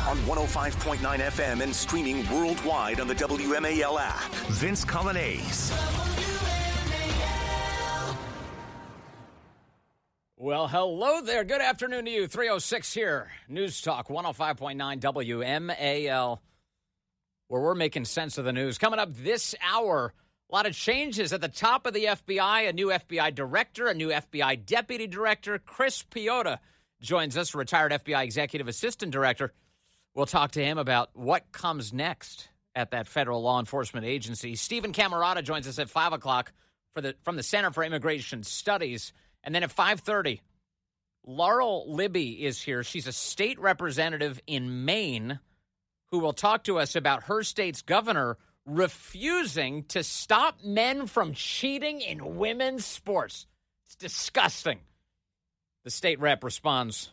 on 105.9 FM and streaming worldwide on the WMAL app. Vince Coglianese. Well, hello there. Good afternoon to you. 306 here. News Talk 105.9 WMAL, where we're making sense of the news. Coming up this hour, a lot of changes at the top of the FBI, a new FBI director, a new FBI deputy director. Chris Piotta joins us, retired FBI executive assistant director. We'll talk to him about what comes next at that federal law enforcement agency. Stephen Camarata joins us at 5 o'clock from the Center for Immigration Studies. And then at 5:30, Laurel Libby is here. She's a state representative in Maine who will talk to us about her state's governor refusing to stop men from cheating in women's sports. It's disgusting. The state rep responds.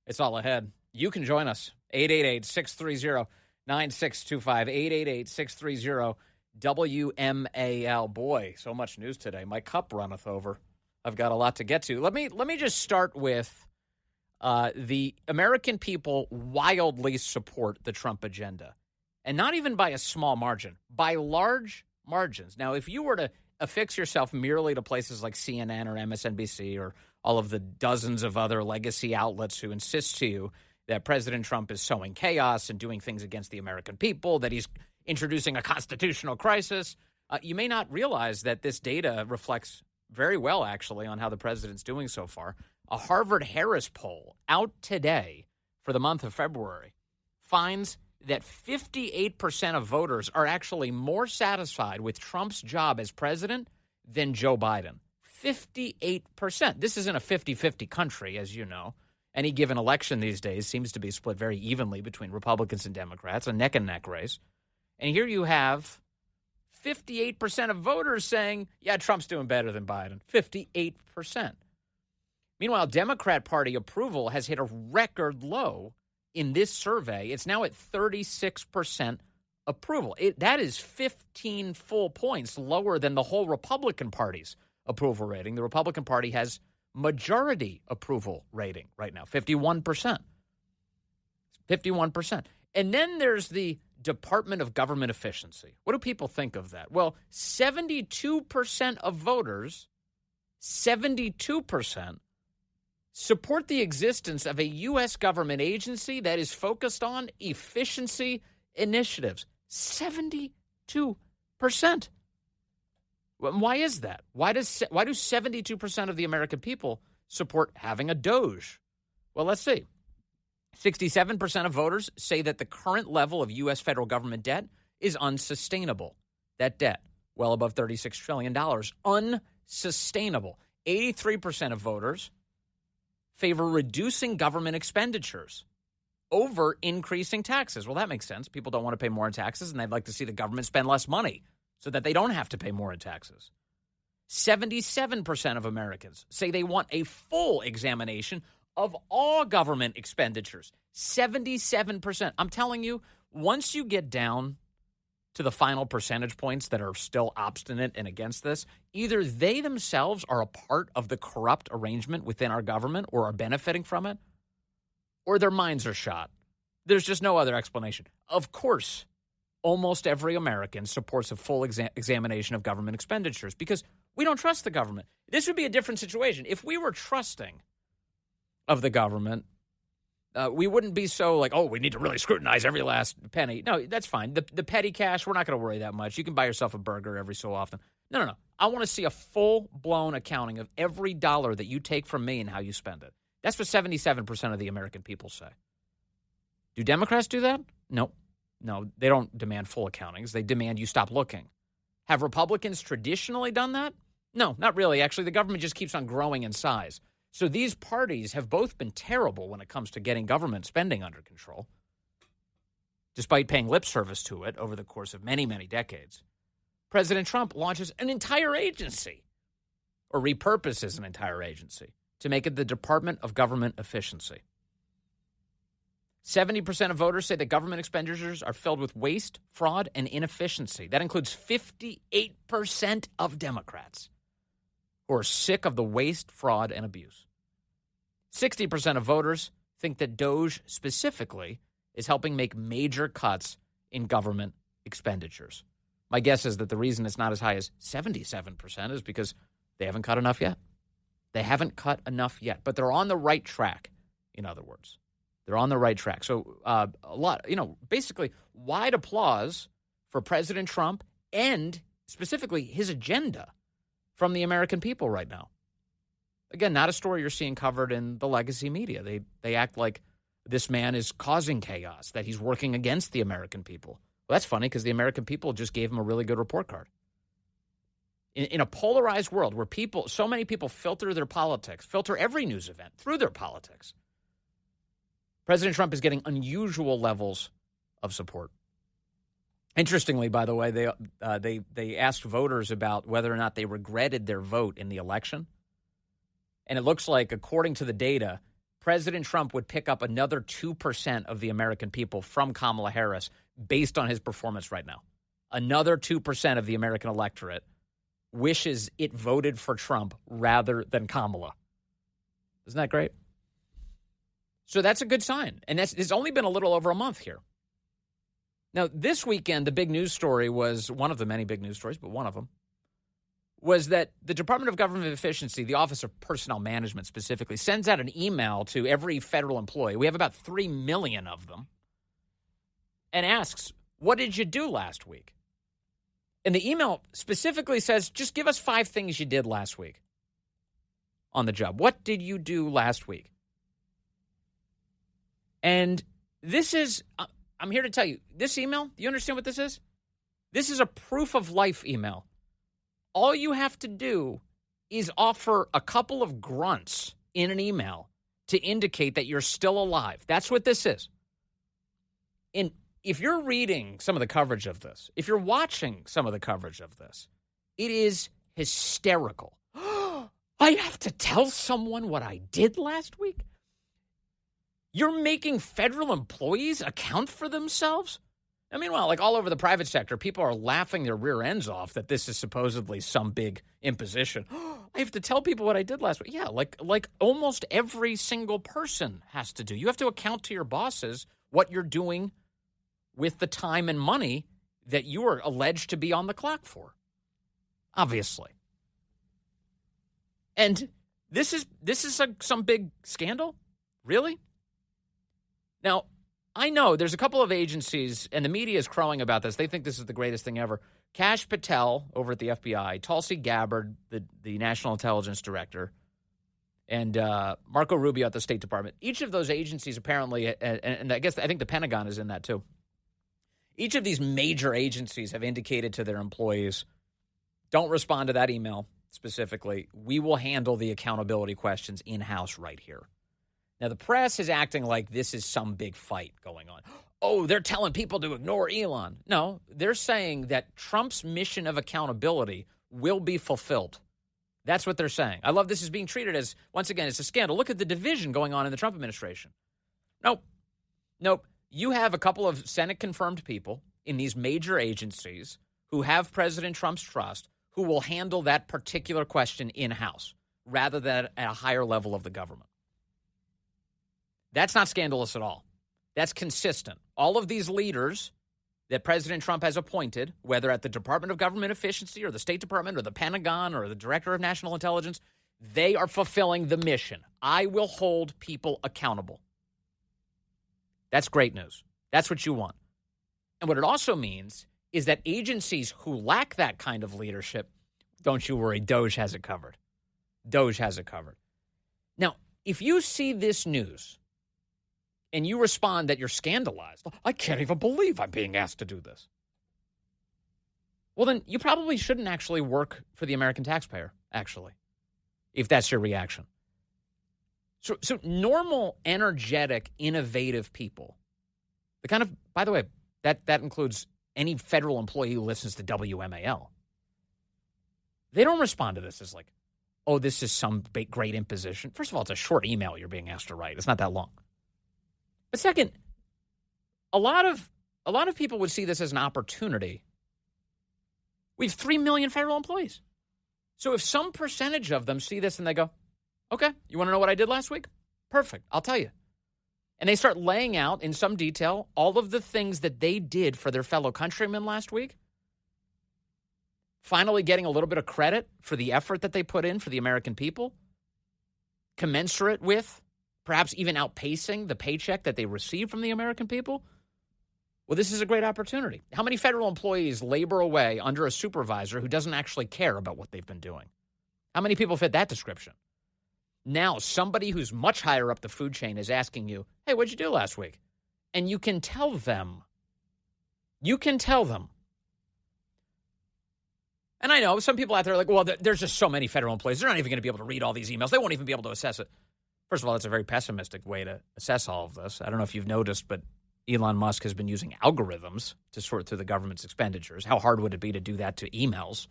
It's all ahead. You can join us. 888-630-9625. 888-630-WMAL. Boy, so much news today. My cup runneth over. I've got a lot to get to. Let me just start with the American people wildly support the Trump agenda. And not even by a small margin, by large margins. Now, if you were to affix yourself merely to places like CNN or MSNBC or all of the dozens of other legacy outlets who insist to you that President Trump is sowing chaos and doing things against the American people, that he's introducing a constitutional crisis, you may not realize that this data reflects very well, actually, on how the president's doing so far. A Harvard-Harris poll out today for the month of February finds that 58% of voters are actually more satisfied with Trump's job as president than Joe Biden. 58%. This isn't a 50-50 country, as you know. Any given election these days seems to be split very evenly between Republicans and Democrats, a neck-and-neck race. And here you have 58% of voters saying, yeah, Trump's doing better than Biden. 58%. Meanwhile, Democrat Party approval has hit a record low in this survey. It's now at 36% approval. That is 15 full points lower than the whole Republican Party's approval rating. The Republican Party has majority approval rating right now, 51%. 51%. And then there's the Department of Government Efficiency. What do people think of that? Well, 72% of voters, 72%, support the existence of a U.S. government agency that is focused on efficiency initiatives. 72%. Why is that? Why do 72% of the American people support having a DOGE? Well, let's see. 67% of voters say that the current level of U.S. federal government debt is unsustainable. That debt, well above $36 trillion, unsustainable. 83% of voters favor reducing government expenditures over increasing taxes. Well, that makes sense. People don't want to pay more in taxes, and they'd like to see the government spend less money so that they don't have to pay more in taxes. 77% of Americans say they want a full examination of all government expenditures. 77%. I'm telling you, once you get down to the final percentage points that are still obstinate and against this, either they themselves are a part of the corrupt arrangement within our government or are benefiting from it, or their minds are shot. There's just no other explanation. Of course, almost every American supports a full examination of government expenditures because we don't trust the government. This would be a different situation. If we were trusting of the government, we wouldn't be so like, oh, we need to really scrutinize every last penny. No, that's fine. The petty cash, we're not going to worry that much. You can buy yourself a burger every so often. No. I want to see a full-blown accounting of every dollar that you take from me and how you spend it. That's what 77% of the American people say. Do Democrats do that? No, they don't demand full accountings. They demand you stop looking. Have Republicans traditionally done that? No, not really. Actually, the government just keeps on growing in size. So these parties have both been terrible when it comes to getting government spending under control, despite paying lip service to it over the course of many, many decades. President Trump launches an entire agency, or repurposes an entire agency, to make it the Department of Government Efficiency. 70% of voters say that government expenditures are filled with waste, fraud, and inefficiency. That includes 58% of Democrats who are sick of the waste, fraud, and abuse. 60% of voters think that DOGE specifically is helping make major cuts in government expenditures. My guess is that the reason it's not as high as 77% is because they haven't cut enough yet. They haven't cut enough yet, but they're on the right track, in other words. They're on the right track. So basically wide applause for President Trump and specifically his agenda from the American people right now. Again, not a story you're seeing covered in the legacy media. They act like this man is causing chaos, that he's working against the American people. Well, that's funny because the American people just gave him a really good report card. In a polarized world where so many people filter their politics, filter every news event through their politics, President Trump is getting unusual levels of support. Interestingly, by the way, they asked voters about whether or not they regretted their vote in the election. And it looks like, according to the data, President Trump would pick up another 2% of the American people from Kamala Harris based on his performance right now. Another 2% of the American electorate wishes it voted for Trump rather than Kamala. Isn't that great? So that's a good sign. And it's only been a little over a month here. Now, this weekend, the big news story was one of the many big news stories, but one of them was that the Department of Government Efficiency, the Office of Personnel Management specifically, sends out an email to every federal employee. We have about 3 million of them, and asks, what did you do last week? And the email specifically says, just give us 5 things you did last week on the job. What did you do last week? And this is, I'm here to tell you, this email, do you understand what this is? This is a proof of life email. All you have to do is offer a couple of grunts in an email to indicate that you're still alive. That's what this is. And if you're reading some of the coverage of this, if you're watching some of the coverage of this, it is hysterical. I have to tell someone what I did last week? You're making federal employees account for themselves? I mean, well, like all over the private sector, people are laughing their rear ends off that this is supposedly some big imposition. I have to tell people what I did last week. Yeah, like almost every single person has to do. You have to account to your bosses what you're doing with the time and money that you are alleged to be on the clock for. Obviously. And this is some big scandal? Really? Now, I know there's a couple of agencies, and the media is crowing about this. They think this is the greatest thing ever. Kash Patel over at the FBI, Tulsi Gabbard, the National Intelligence Director, and Marco Rubio at the State Department. Each of those agencies apparently, and I think the Pentagon is in that too. Each of these major agencies have indicated to their employees, don't respond to that email specifically. We will handle the accountability questions in-house right here. Now, the press is acting like this is some big fight going on. Oh, they're telling people to ignore Elon. No, they're saying that Trump's mission of accountability will be fulfilled. That's what they're saying. I love this is being treated as, once again, it's a scandal. Look at the division going on in the Trump administration. Nope. You have a couple of Senate-confirmed people in these major agencies who have President Trump's trust who will handle that particular question in-house rather than at a higher level of the government. That's not scandalous at all. That's consistent. All of these leaders that President Trump has appointed, whether at the Department of Government Efficiency or the State Department or the Pentagon or the Director of National Intelligence, they are fulfilling the mission. I will hold people accountable. That's great news. That's what you want. And what it also means is that agencies who lack that kind of leadership, don't you worry, DOGE has it covered. DOGE has it covered. Now, if you see this news and you respond that you're scandalized, I can't even believe I'm being asked to do this. Well, then you probably shouldn't actually work for the American taxpayer, actually, if that's your reaction. So normal, energetic, innovative people, the kind of, by the way, that includes any federal employee who listens to WMAL, they don't respond to this as like, oh, this is some big, great imposition. First of all, it's a short email you're being asked to write. It's not that long. But second, a lot of people would see this as an opportunity. We have 3 million federal employees. So if some percentage of them see this and they go, okay, you want to know what I did last week? Perfect. I'll tell you. And they start laying out in some detail all of the things that they did for their fellow countrymen last week. Finally getting a little bit of credit for the effort that they put in for the American people. Commensurate with, perhaps even outpacing the paycheck that they receive from the American people. Well, this is a great opportunity. How many federal employees labor away under a supervisor who doesn't actually care about what they've been doing? How many people fit that description? Now, somebody who's much higher up the food chain is asking you, hey, what'd you do last week? And you can tell them. You can tell them. And I know some people out there are like, well, there's just so many federal employees. They're not even going to be able to read all these emails. They won't even be able to assess it. First of all, that's a very pessimistic way to assess all of this. I don't know if you've noticed, but Elon Musk has been using algorithms to sort through the government's expenditures. How hard would it be to do that to emails?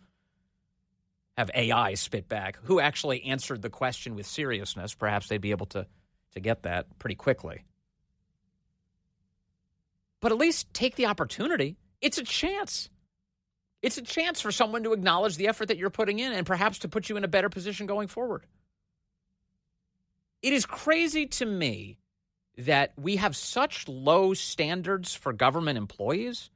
Have AI spit back who actually answered the question with seriousness. Perhaps they'd be able to get that pretty quickly. But at least take the opportunity. It's a chance. It's a chance for someone to acknowledge the effort that you're putting in and perhaps to put you in a better position going forward. It is crazy to me that we have such low standards for government employees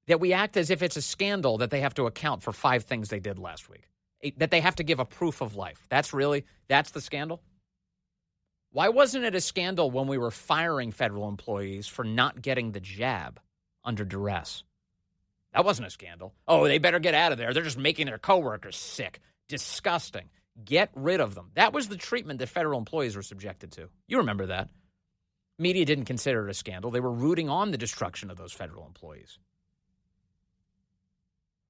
that we act as if it's a scandal that they have to account for 5 things they did last week, that they have to give a proof of life. That's the scandal? Why wasn't it a scandal when we were firing federal employees for not getting the jab under duress? That wasn't a scandal. Oh, they better get out of there. They're just making their coworkers sick. Disgusting. Get rid of them. That was the treatment that federal employees were subjected to. You remember that. Media didn't consider it a scandal. They were rooting on the destruction of those federal employees.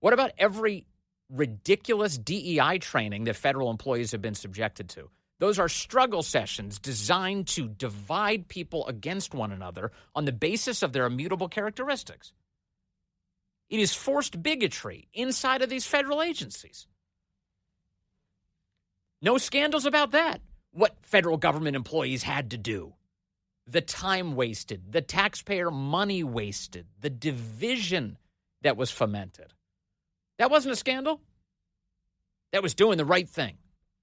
What about every ridiculous DEI training that federal employees have been subjected to? Those are struggle sessions designed to divide people against one another on the basis of their immutable characteristics. It is forced bigotry inside of these federal agencies. No scandals about that. What federal government employees had to do. The time wasted, the taxpayer money wasted, the division that was fomented. That wasn't a scandal. That was doing the right thing.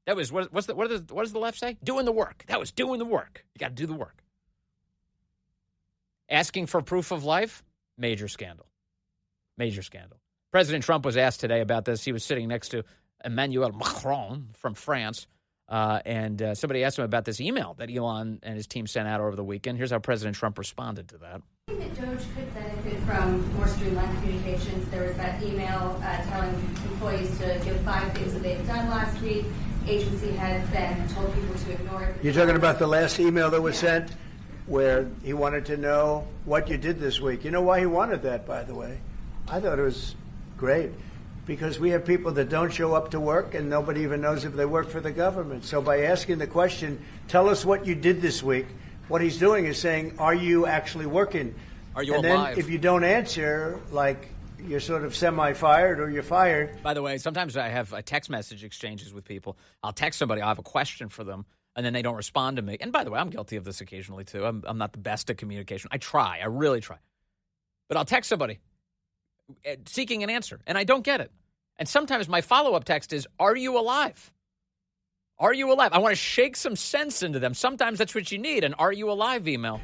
That was, what does the left say? Doing the work. That was doing the work. You got to do the work. Asking for proof of life? Major scandal. Major scandal. President Trump was asked today about this. He was sitting next to Emmanuel Macron from France. And somebody asked him about this email that Elon and his team sent out over the weekend. Here's how President Trump responded to that. I think that DOGE could benefit from more streamlined communications. There was that email telling employees to give 5 things that they've done last week. Agency heads then told people to ignore it. You're talking about the last email that was sent where he wanted to know what you did this week. You know why he wanted that, by the way? I thought it was great. Because we have people that don't show up to work and nobody even knows if they work for the government. So by asking the question, tell us what you did this week, what he's doing is saying, are you actually working? Are you alive? And then if you don't answer, like you're sort of semi-fired or you're fired. By the way, sometimes I have text message exchanges with people. I'll text somebody, I'll have a question for them, and then they don't respond to me. And by the way, I'm guilty of this occasionally too. I'm not the best at communication. I really try. But I'll text somebody seeking an answer, and I don't get it. And sometimes my follow-up text is, are you alive? Are you alive? I want to shake some sense into them. Sometimes that's what you need, an are you alive email.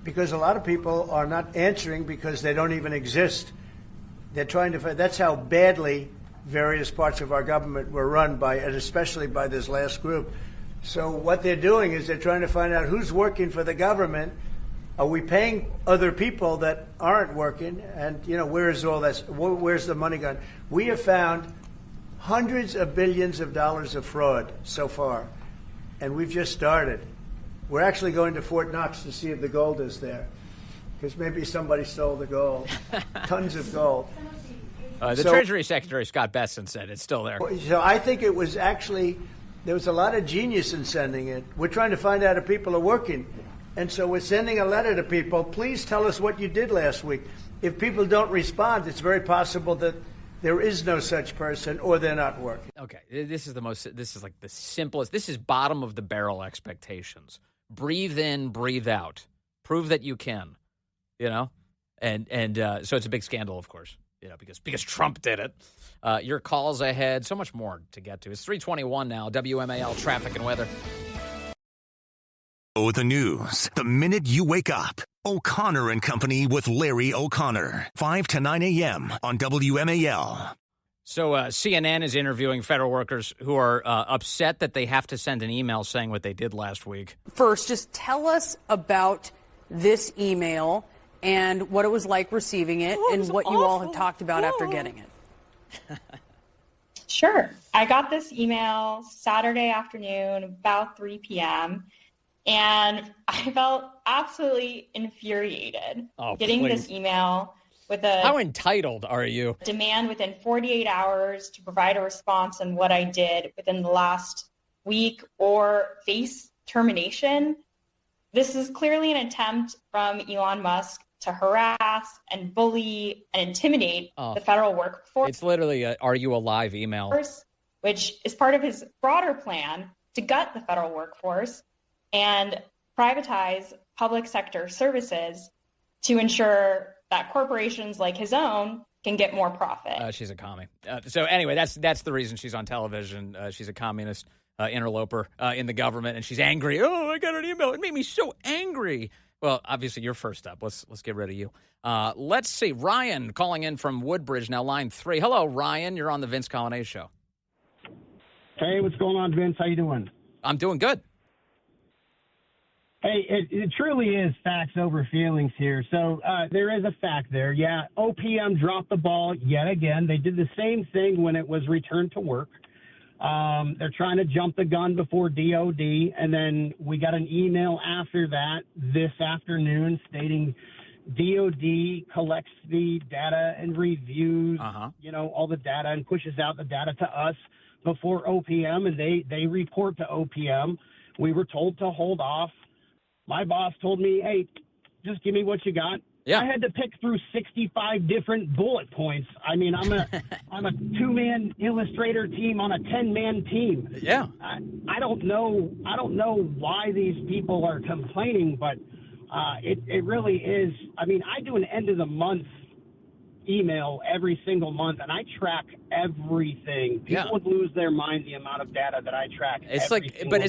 Because a lot of people are not answering because they don't even exist. They're trying to find, that's how badly various parts of our government were run by, and especially by this last group. So what they're doing is they're trying to find out who's working for the government. Are we paying other people that aren't working? And, where is all this? Where's the money gone? We have found hundreds of billions of dollars of fraud so far, and we've just started. We're actually going to Fort Knox to see if the gold is there, because maybe somebody stole the gold. Tons of gold. The Treasury Secretary, Scott Bessent, said it's still there. So I think it was actually, there was a lot of genius in sending it. We're trying to find out if people are working. And so we're sending a letter to people. Please tell us what you did last week. If people don't respond, it's very possible that there is no such person or they're not working. Okay, this is like the simplest. This is bottom of the barrel expectations. Breathe in, breathe out. Prove that you can, And so it's a big scandal, of course, because Trump did it. Your calls ahead, so much more to get to. It's 3:21 now, WMAL traffic and weather. Oh, the news. The minute you wake up. O'Connor and Company with Larry O'Connor. 5 to 9 a.m. on WMAL. So CNN is interviewing federal workers who are upset that they have to send an email saying what they did last week. First, just tell us about this email and what it was like receiving it and what you all have talked about after getting it. Sure. I got this email Saturday afternoon, about 3 p.m., and I felt absolutely infuriated getting this email with a... How entitled are you? ...demand within 48 hours to provide a response on what I did within the last week or face termination. This is clearly an attempt from Elon Musk to harass and bully and intimidate the federal workforce. It's literally a "Are you alive?" email. Which is part of his broader plan to gut the federal workforce and privatize public sector services to ensure that corporations like his own can get more profit. She's a commie. So anyway, that's the reason she's on television. She's a communist interloper in the government, and she's angry. Oh, I got an email. It made me so angry. Well, obviously, you're first up. Let's get rid of you. Let's see. Ryan calling in from Woodbridge, now line 3. Hello, Ryan. You're on the Vince Coglianese Show. Hey, what's going on, Vince? How you doing? I'm doing good. Hey, it truly is facts over feelings here. So there is a fact there. Yeah, OPM dropped the ball yet again. They did the same thing when it was returned to work. They're trying to jump the gun before DOD, and then we got an email after that this afternoon stating DOD collects the data and reviews, all the data and pushes out the data to us before OPM, and they report to OPM. We were told to hold off. My boss told me, hey, just give me what you got. Yeah. I had to pick through 65 different bullet points. I mean, I'm a 2-man illustrator team on a 10-man team. Yeah. I don't know why these people are complaining, but it really is. I mean, I do an end of the month email every single month, and I track everything. People would lose their mind the amount of data that I track. It's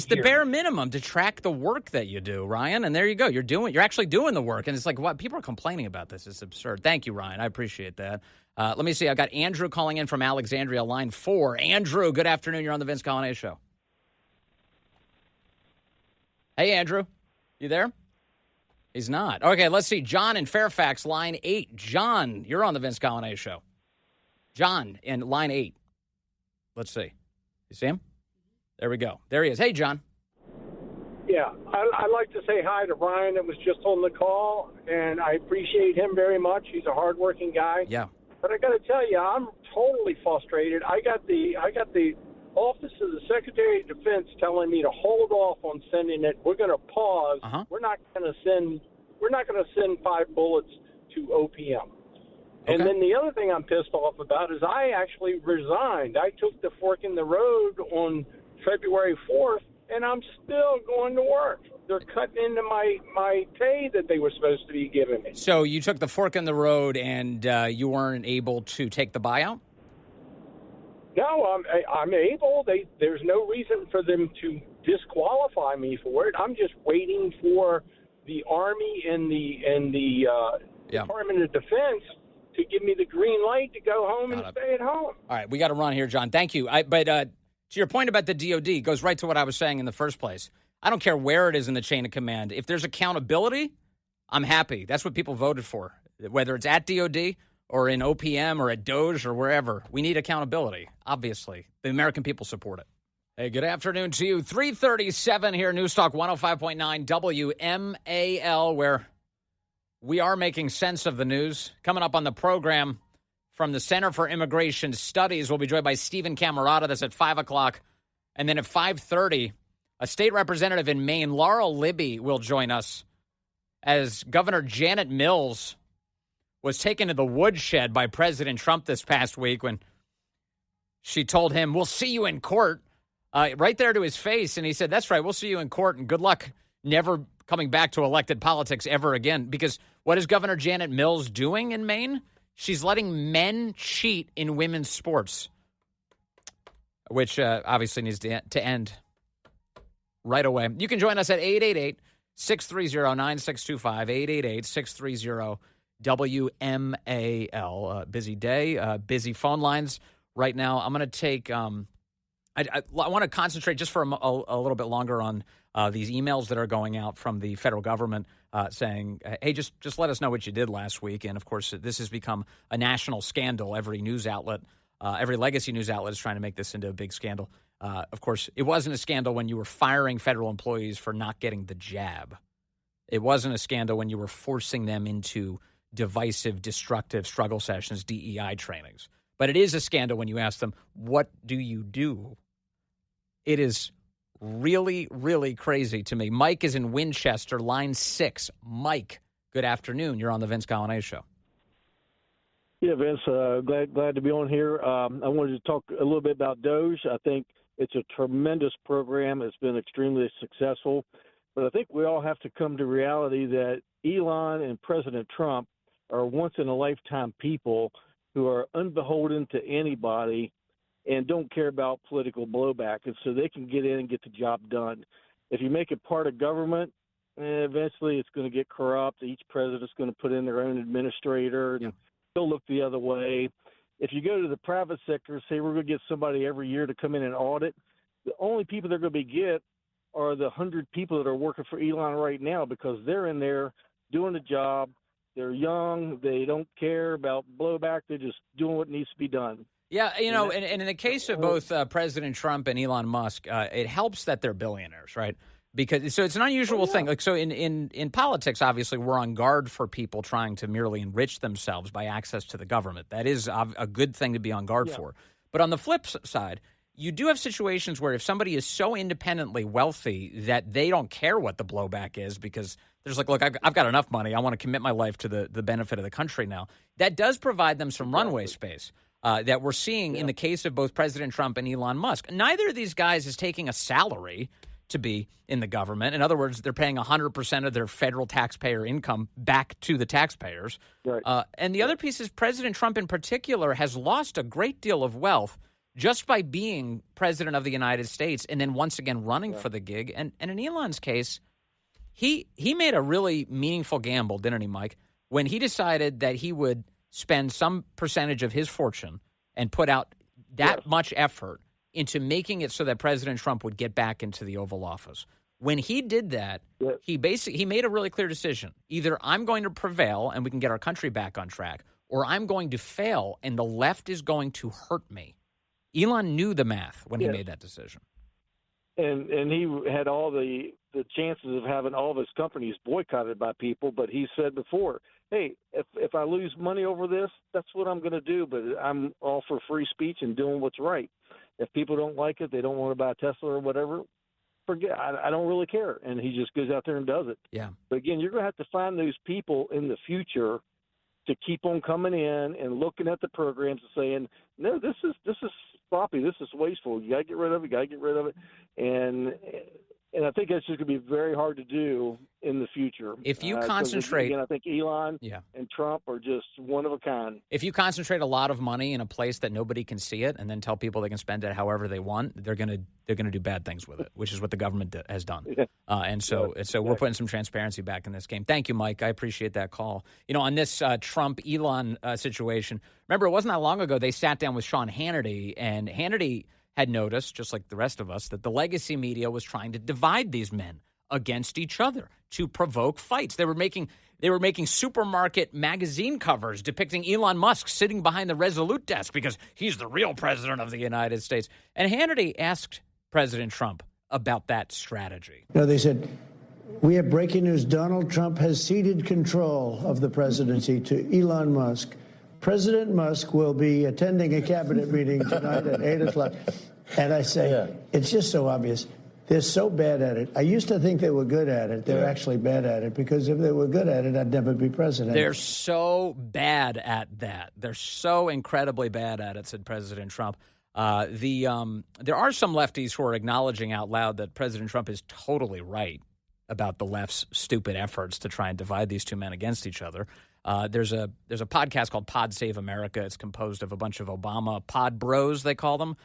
the bare minimum to track the work that you do, Ryan. And there you go. You're actually doing the work. And it's like, what? People are complaining about this. It's absurd. Thank you, Ryan. I appreciate that. Let me see. I got Andrew calling in from Alexandria, line 4. Andrew, good afternoon. You're on the Vince Coglianese Show. Hey, Andrew. You there? He's not. Okay, let's see. John in Fairfax, line 8. John, you're on the Vince Coglianese Show. John in line 8. Let's see. You see him? There we go. There he is. Hey, John. Yeah, I'd like to say hi to Ryan that was just on the call, and I appreciate him very much. He's a hardworking guy. Yeah. But I got to tell you, I'm totally frustrated. I got the Office of the Secretary of Defense telling me to hold off on sending it. We're going to pause. We're not going to send 5 bullets to OPM. Okay. And then the other thing I'm pissed off about is I actually resigned. I took the fork in the road on February 4th, and I'm still going to work. They're cutting into my pay that they were supposed to be giving me. So you took the fork in the road, and you weren't able to take the buyout? No, I'm able. There's no reason for them to disqualify me for it. I'm just waiting for the Army and the Department of Defense to give me the green light to go home and stay at home. All right, we got to run here, John. Thank you. But to your point about the DOD, goes right to what I was saying in the first place. I don't care where it is in the chain of command. If there's accountability, I'm happy. That's what people voted for, whether it's at DOD or in OPM or at DOGE or wherever. We need accountability, obviously. The American people support it. Hey, good afternoon to you. 3:37 here, News Talk 105.9 WMAL, where we are making sense of the news. Coming up on the program from the Center for Immigration Studies, we'll be joined by Stephen Camarata. That's at 5 o'clock. And then at 5:30, a state representative in Maine, Laurel Libby, will join us as Governor Janet Mills was taken to the woodshed by President Trump this past week when she told him, "We'll see you in court," right there to his face. And he said, "That's right, we'll see you in court, and good luck never coming back to elected politics ever again." Because what is Governor Janet Mills doing in Maine? She's letting men cheat in women's sports, which obviously needs to end right away. You can join us at 630-9625-888-630-WMAL. Busy day, busy phone lines right now. I'm going to take I want to concentrate just for a little bit longer on these emails that are going out from the federal government saying, hey, just let us know what you did last week. And, of course, this has become a national scandal. Every news outlet, every legacy news outlet is trying to make this into a big scandal. Of course, it wasn't a scandal when you were firing federal employees for not getting the jab. It wasn't a scandal when you were forcing them into divisive, destructive struggle sessions, DEI trainings. But it is a scandal when you ask them, what do you do? It is really, really crazy to me. Mike is in Winchester, line 6. Mike, good afternoon. You're on the Vince Coglianese Show. Yeah, Vince, glad to be on here. I wanted to talk a little bit about DOGE. I think it's a tremendous program. It's been extremely successful. But I think we all have to come to reality that Elon and President Trump are once-in-a-lifetime people who are unbeholden to anybody and don't care about political blowback. And so they can get in and get the job done. If you make it part of government, eventually it's going to get corrupt. Each president's going to put in their own administrator. Yeah. They'll look the other way. If you go to the private sector, say we're going to get somebody every year to come in and audit, the only people they're going to get are the 100 people that are working for Elon right now because they're in there doing the job. They're young. They don't care about blowback. They're just doing what needs to be done. Yeah, and in the case of both President Trump and Elon Musk, it helps that they're billionaires, right? Because so it's an unusual thing. Like so in politics, obviously, we're on guard for people trying to merely enrich themselves by access to the government. That is a good thing to be on guard for. But on the flip side, you do have situations where if somebody is so independently wealthy that they don't care what the blowback is because there's like, look, I've got enough money. I want to commit my life to the benefit of the country now. That does provide them some runway space that we're seeing in the case of both President Trump and Elon Musk. Neither of these guys is taking a salary to be in the government. In other words, they're paying 100% of their federal taxpayer income back to the taxpayers. Right. And the other piece is President Trump in particular has lost a great deal of wealth just by being president of the United States and then once again running for the gig. And in Elon's case, he made a really meaningful gamble, didn't he, Mike, when he decided that he would spend some percentage of his fortune and put out that much effort into making it so that President Trump would get back into the Oval Office. When he did that, he made a really clear decision. Either I'm going to prevail and we can get our country back on track, or I'm going to fail and the left is going to hurt me. Elon knew the math when he made that decision. And he had all the chances of having all of his companies boycotted by people, but he said before, hey, if I lose money over this, that's what I'm going to do, but I'm all for free speech and doing what's right. If people don't like it, they don't want to buy a Tesla or whatever, forget. I don't really care. And he just goes out there and does it. Yeah. But again, you're going to have to find those people in the future to keep on coming in and looking at the programs and saying, no, this is sloppy. This is wasteful. You got to get rid of it. You got to get rid of it. And I think that's just going to be very hard to do in the future. If you concentrate, again, I think Elon and Trump are just one of a kind. If you concentrate a lot of money in a place that nobody can see it, and then tell people they can spend it however they want, they're going to do bad things with it, which is what the government has done. So we're putting some transparency back in this game. Thank you, Mike. I appreciate that call. You know, on this Trump Elon situation, remember it wasn't that long ago they sat down with Sean Hannity, and Hannity had noticed, just like the rest of us, that the legacy media was trying to divide these men against each other to provoke fights. They were making supermarket magazine covers depicting Elon Musk sitting behind the Resolute desk because he's the real president of the United States. And Hannity asked President Trump about that strategy. No, they said, we have breaking news. Donald Trump has ceded control of the presidency to Elon Musk. President Musk will be attending a cabinet meeting tonight at 8 o'clock. And I say, it's just so obvious. They're so bad at it. I used to think they were good at it. They're actually bad at it, because if they were good at it, I'd never be president. They're so bad at that. They're so incredibly bad at it, said President Trump. There are some lefties who are acknowledging out loud that President Trump is totally right about the left's stupid efforts to try and divide these two men against each other. There's a podcast called Pod Save America. It's composed of a bunch of Obama pod bros, they call them.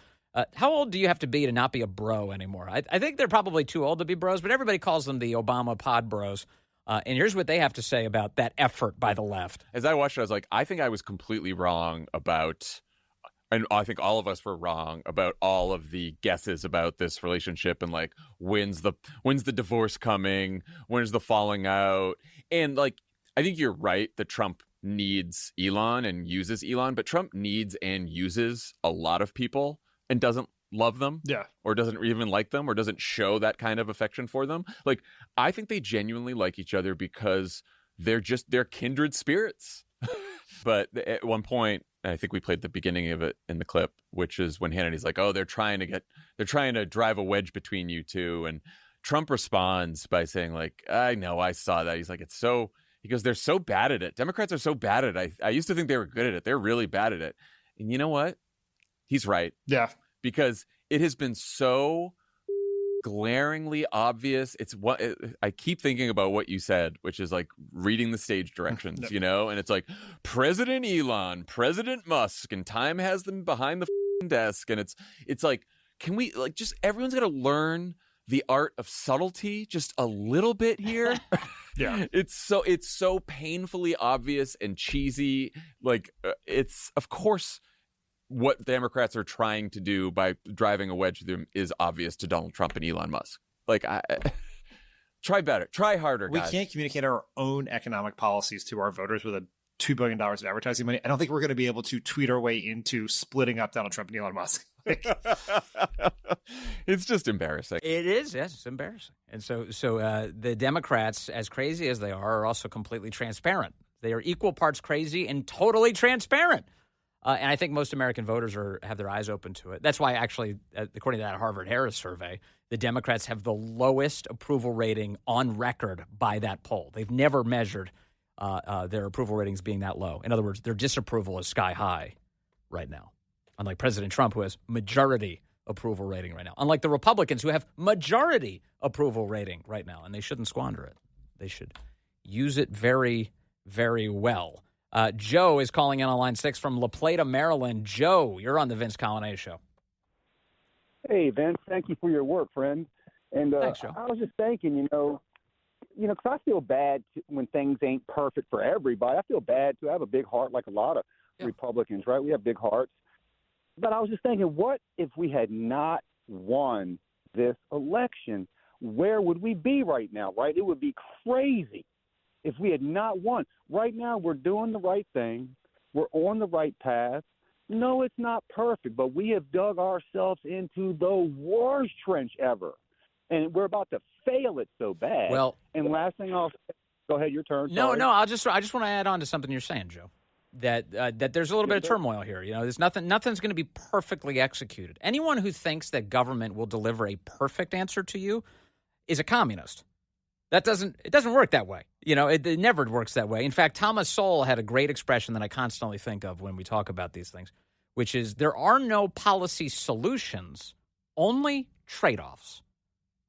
How old do you have to be not be a bro anymore? I think they're probably too old to be bros, but everybody calls them the Obama pod bros. And here's what they have to say about that effort by the left. As I watched it, I was like, I think I was completely wrong about, and I think all of us were wrong about all of the guesses about this relationship and like when's the divorce coming, when's the falling out, and like I think you're right that Trump needs Elon and uses Elon, but Trump needs and uses a lot of people and doesn't love them, or doesn't even like them, or doesn't show that kind of affection for them. Like, I think they genuinely like each other because they're kindred spirits. But at one point, I think we played the beginning of it in the clip, which is when Hannity's like, "Oh, they're trying to drive a wedge between you two," and Trump responds by saying, like, "I know, I saw that." He's like, he goes, "They're so bad at it. Democrats are so bad at it. I used to think they were good at it. They're really bad at it." And you know what? He's right. Yeah. Because it has been so glaringly obvious. It's what I keep thinking about what you said, which is like reading the stage directions, you know? And it's like President Elon, President Musk, and time has them behind the desk. And it's like, can we like just everyone's got to learn the art of subtlety just a little bit here? Yeah. It's so painfully obvious and cheesy. Like it's of course what Democrats are trying to do by driving a wedge through them is obvious to Donald Trump and Elon Musk. Like, try better, try harder, guys. We can't communicate our own economic policies to our voters with $2 billion of advertising money. I don't think we're going to be able to tweet our way into splitting up Donald Trump and Elon Musk. It's just embarrassing. It is, yes, it's embarrassing. And so the Democrats, as crazy as they are also completely transparent. They are equal parts crazy and totally transparent. And I think most American voters have their eyes open to it. That's why, actually, according to that Harvard-Harris survey, the Democrats have the lowest approval rating on record by that poll. They've never measured their approval ratings being that low. In other words, their disapproval is sky high right now. Unlike President Trump, who has majority approval rating right now. Unlike the Republicans, who have majority approval rating right now. And they shouldn't squander it. They should use it very, very well. Joe is calling in on line 6 from La Plata, Maryland. Joe, you're on the Vince Colonnade Show. Hey, Vince, thank you for your work, friend. And Thanks, Joe. I was just thinking, because I feel bad when things ain't perfect for everybody. I feel bad, too. I have a big heart like a lot of Republicans, right? We have big hearts. But I was just thinking, what if we had not won this election? Where would we be right now, right? It would be crazy if we had not won. Right now, we're doing the right thing. We're on the right path. No, it's not perfect, but we have dug ourselves into the worst trench ever. And we're about to fail it so bad. Well, and last thing I'll say, go ahead, your turn. No, Sorry. I just want to add on to something you're saying, Joe. That there's a little bit of turmoil here. There's nothing's going to be perfectly executed. Anyone who thinks that government will deliver a perfect answer to you is a communist. It doesn't work that way. It never works that way. In fact, Thomas Sowell had a great expression that I constantly think of when we talk about these things, which is there are no policy solutions, only trade-offs.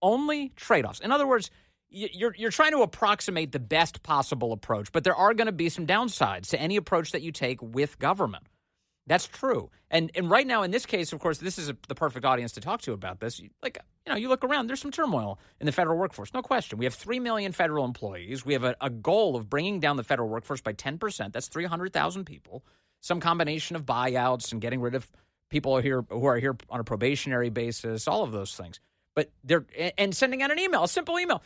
Only trade-offs. In other words, you're trying to approximate the best possible approach, but there are going to be some downsides to any approach that you take with government. That's true. And right now, in this case, of course, this is the perfect audience to talk to about this. You look around, there's some turmoil in the federal workforce. No question. We have 3 million federal employees. We have a goal of bringing down the federal workforce by 10%. That's 300,000 people. Some combination of buyouts and getting rid of people who are here on a probationary basis, all of those things. But and sending out an email, a simple email.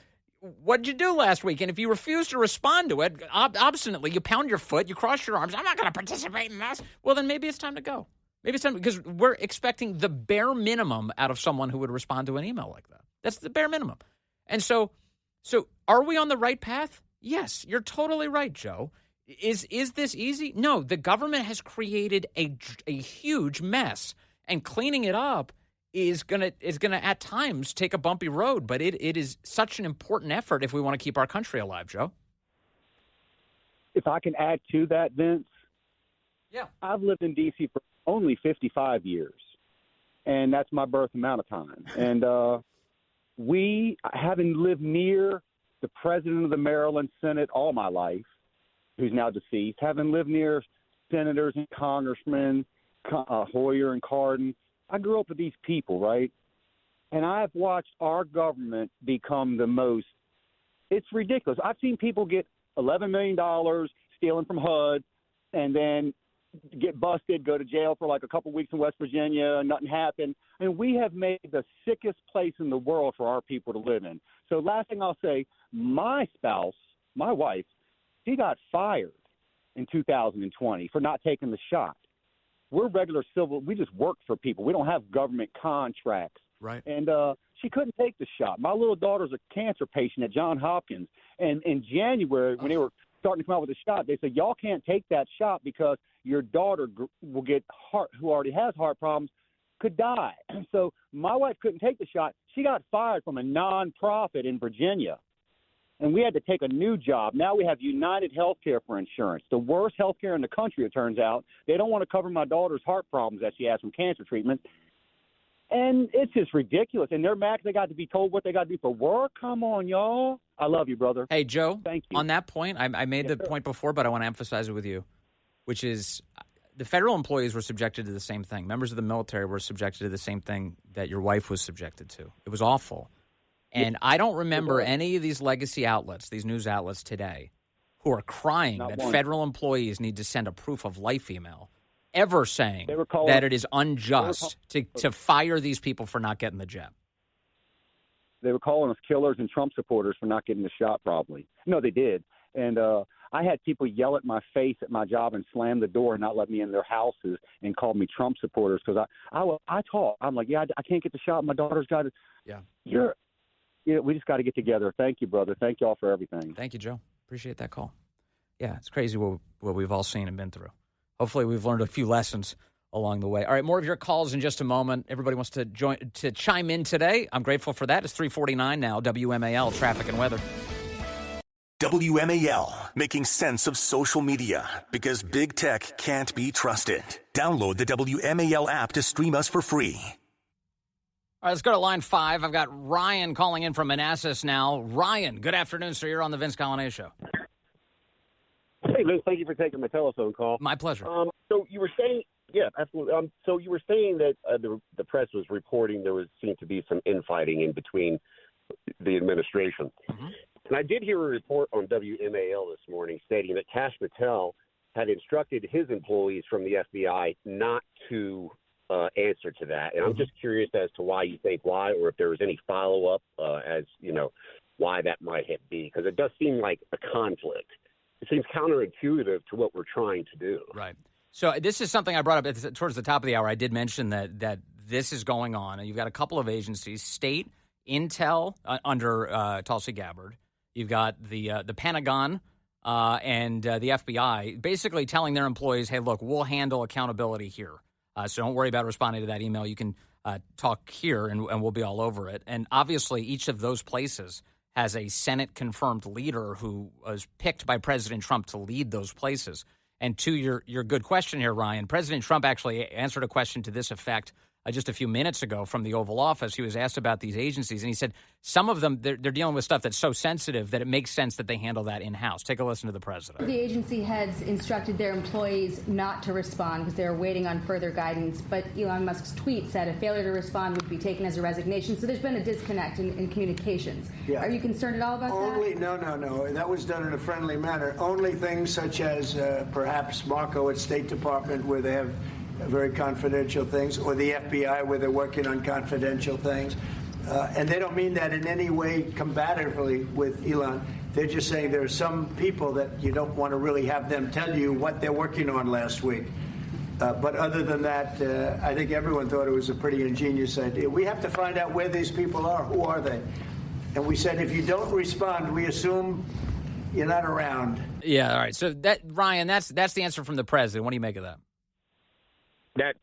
What did you do last week? And if you refuse to respond to it, obstinately, you pound your foot, you cross your arms, I'm not going to participate in this. Well, then maybe it's time to go. Maybe it's time, because we're expecting the bare minimum out of someone who would respond to an email like that. That's the bare minimum. And so are we on the right path? Yes, you're totally right, Joe. Is this easy? No, the government has created a huge mess, and cleaning it up is gonna at times take a bumpy road, but it is such an important effort if we want to keep our country alive, Joe. If I can add to that, Vince. Yeah. I've lived in D.C. for only 55 years, and that's my birth amount of time. And having lived near the president of the Maryland Senate all my life, who's now deceased, having lived near senators and congressmen, Hoyer and Cardin, I grew up with these people, right? And I've watched our government become the most – it's ridiculous. I've seen people get $11 million stealing from HUD and then get busted, go to jail for like a couple weeks in West Virginia, nothing happened. And we have made the sickest place in the world for our people to live in. So last thing I'll say, my spouse, my wife, she got fired in 2020 for not taking the shot. We're regular civil. We just work for people. We don't have government contracts. Right. And she couldn't take the shot. My little daughter's a cancer patient at Johns Hopkins. And in January, when they were starting to come out with a shot, they said, y'all can't take that shot because your daughter will get heart, who already has heart problems, could die. So my wife couldn't take the shot. She got fired from a nonprofit in Virginia. And we had to take a new job. Now we have United Healthcare for insurance, the worst healthcare in the country, it turns out. They don't want to cover my daughter's heart problems that she has from cancer treatment. And it's just ridiculous. And they're mad they got to be told what they got to do for work. Come on, y'all. I love you, brother. Hey, Joe, thank you. On that point, I made the point before, but I want to emphasize it with you, which is the federal employees were subjected to the same thing. Members of the military were subjected to the same thing that your wife was subjected to. It was awful. And I don't remember any of these legacy outlets, these news outlets today, who are crying that federal employees need to send a proof of life email, ever saying that it is unjust to fire these people for not getting the jab. They were calling us killers and Trump supporters for not getting the shot probably. No, they did. And I had people yell at my face at my job and slam the door and not let me in their houses and call me Trump supporters because I talk. I'm like, I can't get the shot. My daughter's got it. Yeah, we just got to get together. Thank you, brother. Thank you all for everything. Thank you, Joe. Appreciate that call. Yeah, it's crazy what we've all seen and been through. Hopefully we've learned a few lessons along the way. All right, more of your calls in just a moment. Everybody wants to chime in today. I'm grateful for that. It's 3:49 now, WMAL, traffic and weather. WMAL, making sense of social media because big tech can't be trusted. Download the WMAL app to stream us for free. All right, let's go to line 5. I've got Ryan calling in from Manassas now. Ryan, good afternoon, sir. You're on the Vince Coglianese Show. Hey, Vince, thank you for taking my telephone call. My pleasure. So you were saying, yeah, absolutely. So you were saying that the press was reporting there seemed to be some infighting in between the administration. Mm-hmm. And I did hear a report on WMAL this morning stating that Kash Patel had instructed his employees from the FBI not to answer to that. And I'm just curious as to why you think why, or if there was any follow-up as, why that might have been. Because it does seem like a conflict. It seems counterintuitive to what we're trying to do. Right. So this is something I brought up towards the top of the hour. I did mention that this is going on. And you've got a couple of agencies, state, Intel under Tulsi Gabbard. You've got the Pentagon and the FBI basically telling their employees, hey, look, we'll handle accountability here. So don't worry about responding to that email. You can talk here, and we'll be all over it. And obviously, each of those places has a Senate-confirmed leader who was picked by President Trump to lead those places. And to your good question here, Ryan, President Trump actually answered a question to this effect just a few minutes ago from the Oval Office. He was asked about these agencies, and he said some of them, they're dealing with stuff that's so sensitive that it makes sense that they handle that in-house. Take a listen to the president. The agency heads instructed their employees not to respond because they were waiting on further guidance, but Elon Musk's tweet said a failure to respond would be taken as a resignation, so there's been a disconnect in communications. Yeah. Are you concerned at all about that? No. That was done in a friendly manner. Only things such as perhaps Marco at State Department where they have very confidential things, or the FBI where they're working on confidential things. And they don't mean that in any way combatively with Elon. They're just saying there are some people that you don't want to really have them tell you what they're working on last week. But other than that, I think everyone thought it was a pretty ingenious idea. We have to find out where these people are. Who are they? And we said if you don't respond, we assume you're not around. Yeah, all right. So, that Ryan, that's the answer from the president. What do you make of that?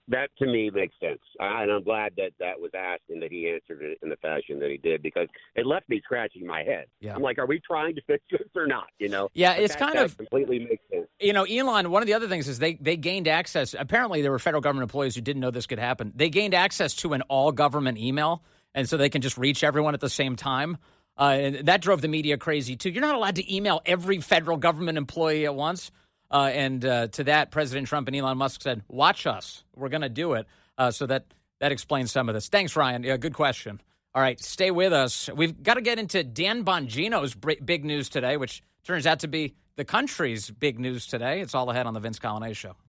That to me makes sense, and I'm glad that was asked and that he answered it in the fashion that he did, because it left me scratching my head. Yeah. I'm like, are we trying to fix this or not? Yeah, but it's that completely makes sense. Elon, one of the other things is they gained access. Apparently, there were federal government employees who didn't know this could happen. They gained access to an all government email, and so they can just reach everyone at the same time. And that drove the media crazy too. You're not allowed to email every federal government employee at once. And to that, President Trump and Elon Musk said, watch us. We're going to do it so that That explains some of this. Thanks, Ryan. Yeah, good question. All right, stay with us. We've got to get into Dan Bongino's big news today, which turns out to be the country's big news today. It's all ahead on the Vince Coglianese Show.